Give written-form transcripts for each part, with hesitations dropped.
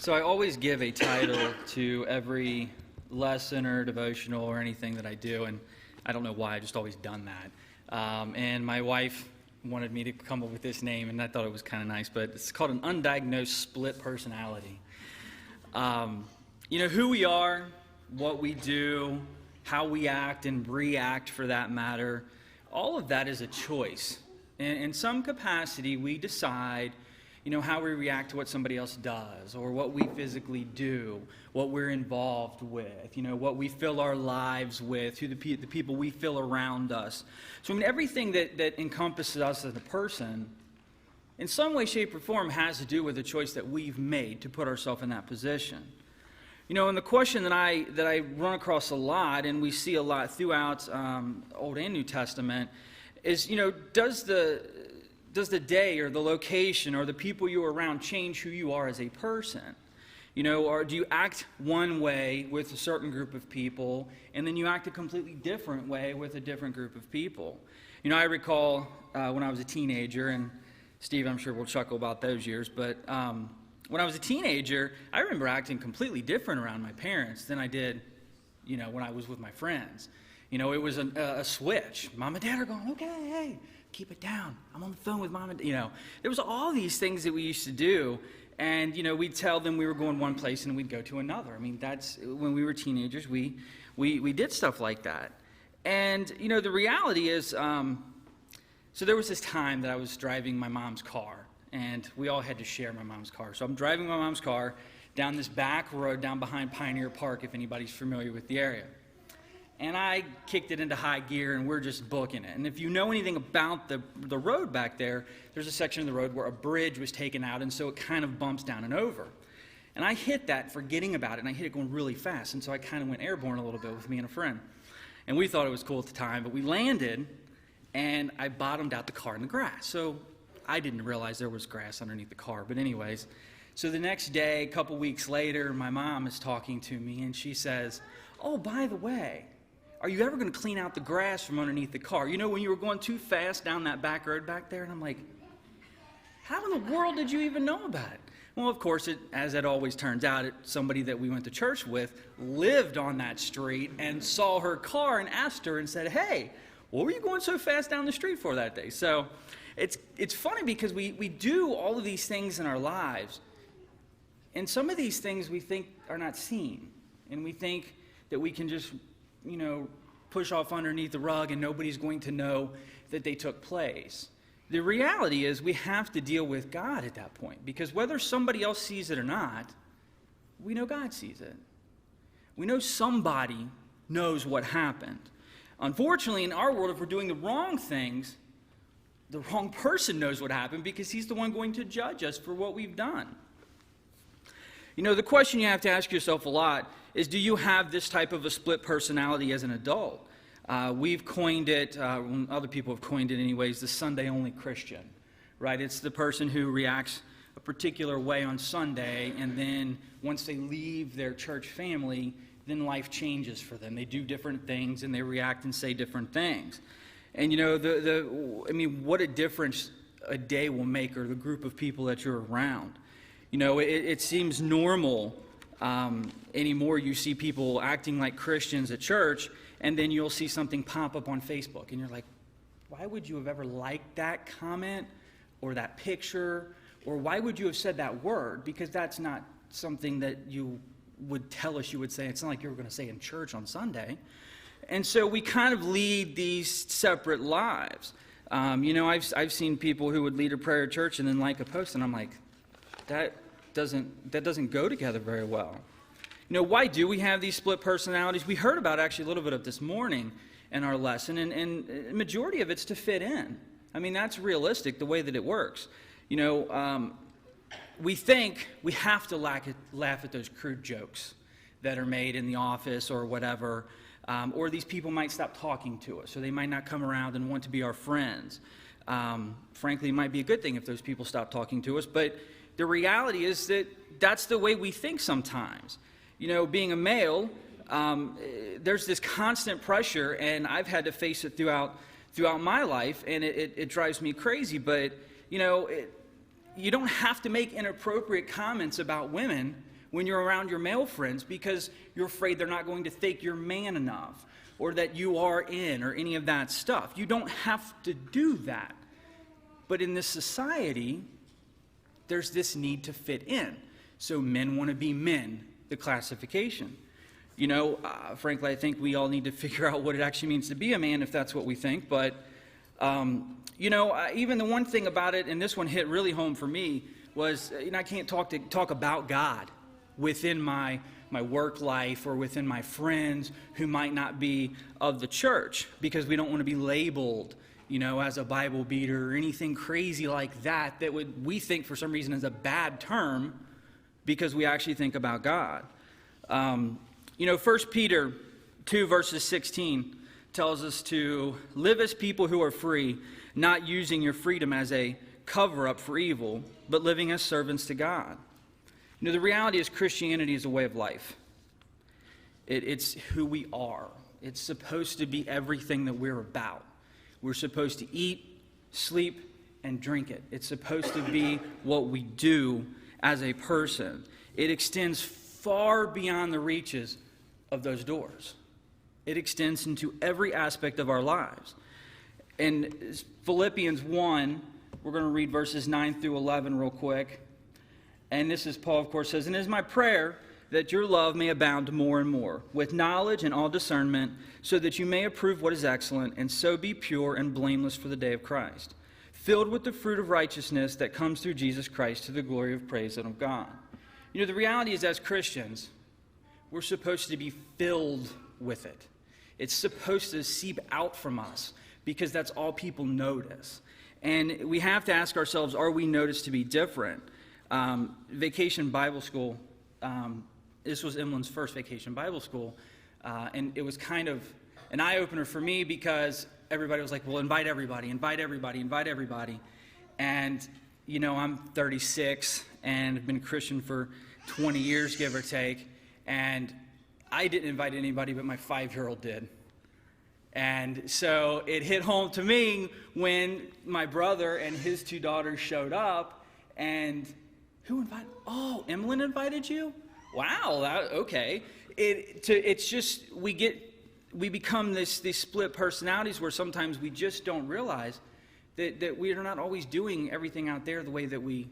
So I always give a title to every lesson or devotional or anything that I do, and I don't know why, I've just always done that. And my wife wanted me to come up with this name, and I thought it was kind of nice, but it's called an undiagnosed split personality. Who we are, what we do, how we act and react for that matter, all of that is a choice. In some capacity, we decide how we react to what somebody else does, or what we physically do, what we're involved with, what we fill our lives with, who the people we feel around us. So everything that encompasses us as a person, in some way, shape, or form, has to do with the choice that we've made to put ourselves in that position. And the question that I run across a lot, and we see a lot throughout Old and New Testament, is, does the day or the location or the people you're around change who you are as a person? Or do you act one way with a certain group of people, and then you act a completely different way with a different group of people? I recall when I was a teenager, and Steve, I'm sure will chuckle about those years, but when I was a teenager, I remember acting completely different around my parents than I did, when I was with my friends. It was a switch. Mom and Dad are going, okay, hey, keep it down. I'm on the phone with Mom and Dad. There was all these things that we used to do, and, we'd tell them we were going one place and we'd go to another. That's, when we were teenagers, we did stuff like that. And, the reality is, so there was this time that I was driving my mom's car, and we all had to share my mom's car. So I'm driving my mom's car down this back road down behind Pioneer Park, if anybody's familiar with the area. And I kicked it into high gear, and we're just booking it. And if you know anything about the road back there, there's a section of the road where a bridge was taken out, and so it kind of bumps down and over. And I hit that, forgetting about it, and I hit it going really fast, and so I kind of went airborne a little bit with me and a friend. And we thought it was cool at the time, but we landed, and I bottomed out the car in the grass. So I didn't realize there was grass underneath the car, but anyways. So the next day, a couple weeks later, my mom is talking to me, and she says, oh, by the way, are you ever going to clean out the grass from underneath the car? When you were going too fast down that back road back there? And I'm like, how in the world did you even know about it? Well, of course, as it always turns out, somebody that we went to church with lived on that street and saw her car and asked her and said, hey, what were you going so fast down the street for that day? So it's funny because we do all of these things in our lives, and some of these things we think are not seen, and we think that we can just push off underneath the rug and nobody's going to know that they took place. The reality is we have to deal with God at that point, because whether somebody else sees it or not, we know God sees it. We know somebody knows what happened. Unfortunately, in our world, if we're doing the wrong things, the wrong person knows what happened because he's the one going to judge us for what we've done. The question you have to ask yourself a lot is, do you have this type of a split personality as an adult? We've coined it, other people have coined it anyways, the Sunday-only Christian, right? It's the person who reacts a particular way on Sunday, and then once they leave their church family, then life changes for them. They do different things, and they react and say different things. And, what a difference a day will make, or the group of people that you're around. It seems normal anymore. You see people acting like Christians at church, and then you'll see something pop up on Facebook, and you're like, why would you have ever liked that comment or that picture, or why would you have said that word? Because that's not something that you would tell us you would say. It's not like you were going to say in church on Sunday. And so we kind of lead these separate lives. I've seen people who would lead a prayer at church and then like a post, and I'm like, that doesn't go together very well. Why do we have these split personalities? We heard about actually a little bit of this morning in our lesson, and the majority of it's to fit in. That's realistic, the way that it works. We think we have to laugh at those crude jokes that are made in the office or whatever, or these people might stop talking to us, or they might not come around and want to be our friends. Frankly, it might be a good thing if those people stop talking to us, but the reality is that that's the way we think sometimes. Being a male, there's this constant pressure, and I've had to face it throughout my life, and it drives me crazy. But, you don't have to make inappropriate comments about women when you're around your male friends because you're afraid they're not going to think you're man enough or that you are in or any of that stuff. You don't have to do that. But in this society, there's this need to fit in. So men want to be men, the classification. Frankly, I think we all need to figure out what it actually means to be a man if that's what we think. But, even the one thing about it, and this one hit really home for me, was I can't talk about God within my work life or within my friends who might not be of the church because we don't want to be labeled, as a Bible beater or anything crazy like that we think for some reason is a bad term because we actually think about God. 1 Peter 2 verses 16 tells us to live as people who are free, not using your freedom as a cover-up for evil, but living as servants to God. The reality is Christianity is a way of life. It's who we are. It's supposed to be everything that we're about. We're supposed to eat, sleep, and drink it. It's supposed to be what we do as a person. It extends far beyond the reaches of those doors. It extends into every aspect of our lives. In Philippians 1, we're going to read verses 9 through 11 real quick. And this is Paul, of course, says, "And it is my prayer that your love may abound more and more, with knowledge and all discernment, so that you may approve what is excellent, and so be pure and blameless for the day of Christ, filled with the fruit of righteousness that comes through Jesus Christ to the glory of praise and of God." The reality is, as Christians, we're supposed to be filled with it. It's supposed to seep out from us because that's all people notice. And we have to ask ourselves, are we noticed to be different? Vacation Bible School, this was Emlyn's first Vacation Bible School, and it was kind of an eye-opener for me because everybody was like, well, invite everybody. And, I'm 36 and have been a Christian for 20 years, give or take, and I didn't invite anybody, but my 5-year-old did. And so it hit home to me when my brother and his 2 daughters showed up, and who invited? Oh, Emlyn invited you? Wow, okay. It's just, we become these split personalities where sometimes we just don't realize that we are not always doing everything out there the way that we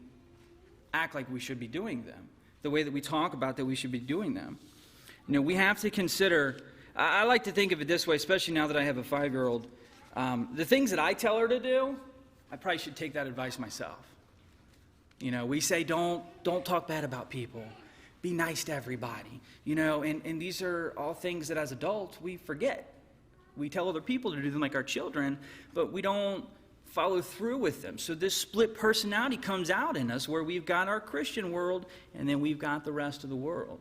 act like we should be doing them, the way that we talk about that we should be doing them. We have to consider, I like to think of it this way, especially now that I have a 5-year-old. The things that I tell her to do, I probably should take that advice myself. We say don't talk bad about people. Be nice to everybody. And these are all things that as adults we forget. We tell other people to do them like our children, but we don't follow through with them. So this split personality comes out in us where we've got our Christian world and then we've got the rest of the world.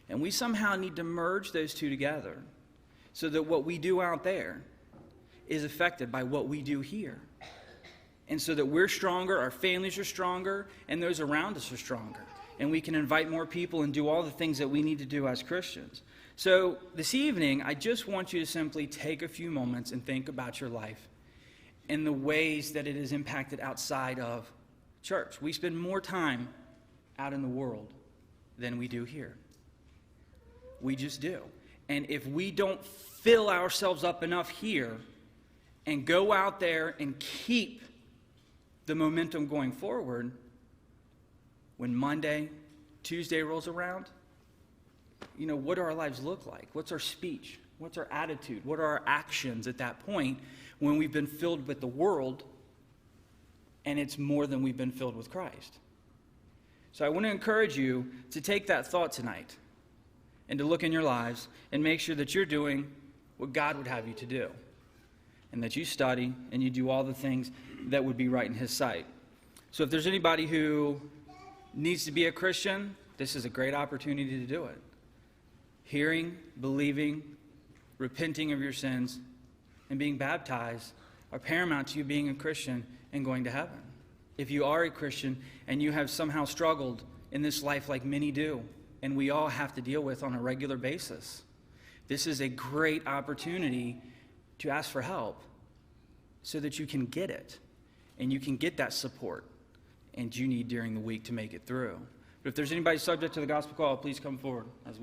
And we somehow need to merge those two together so that what we do out there is affected by what we do here. And so that we're stronger, our families are stronger, and those around us are stronger. And we can invite more people and do all the things that we need to do as Christians. So this evening, I just want you to simply take a few moments and think about your life and the ways that it is impacted outside of church. We spend more time out in the world than we do here. We just do. And if we don't fill ourselves up enough here and go out there and keep the momentum going forward, when Monday, Tuesday rolls around, what do our lives look like? What's our speech? What's our attitude? What are our actions at that point when we've been filled with the world and it's more than we've been filled with Christ? So I want to encourage you to take that thought tonight and to look in your lives and make sure that you're doing what God would have you to do, and that you study and you do all the things that would be right in His sight. So if there's anybody who needs to be a Christian, this is a great opportunity to do it. Hearing, believing, repenting of your sins, and being baptized are paramount to you being a Christian and going to heaven. If you are a Christian and you have somehow struggled in this life like many do, and we all have to deal with on a regular basis, this is a great opportunity to ask for help so that you can get it and you can get that support and you need during the week to make it through. But if there's anybody subject to the gospel call, please come forward as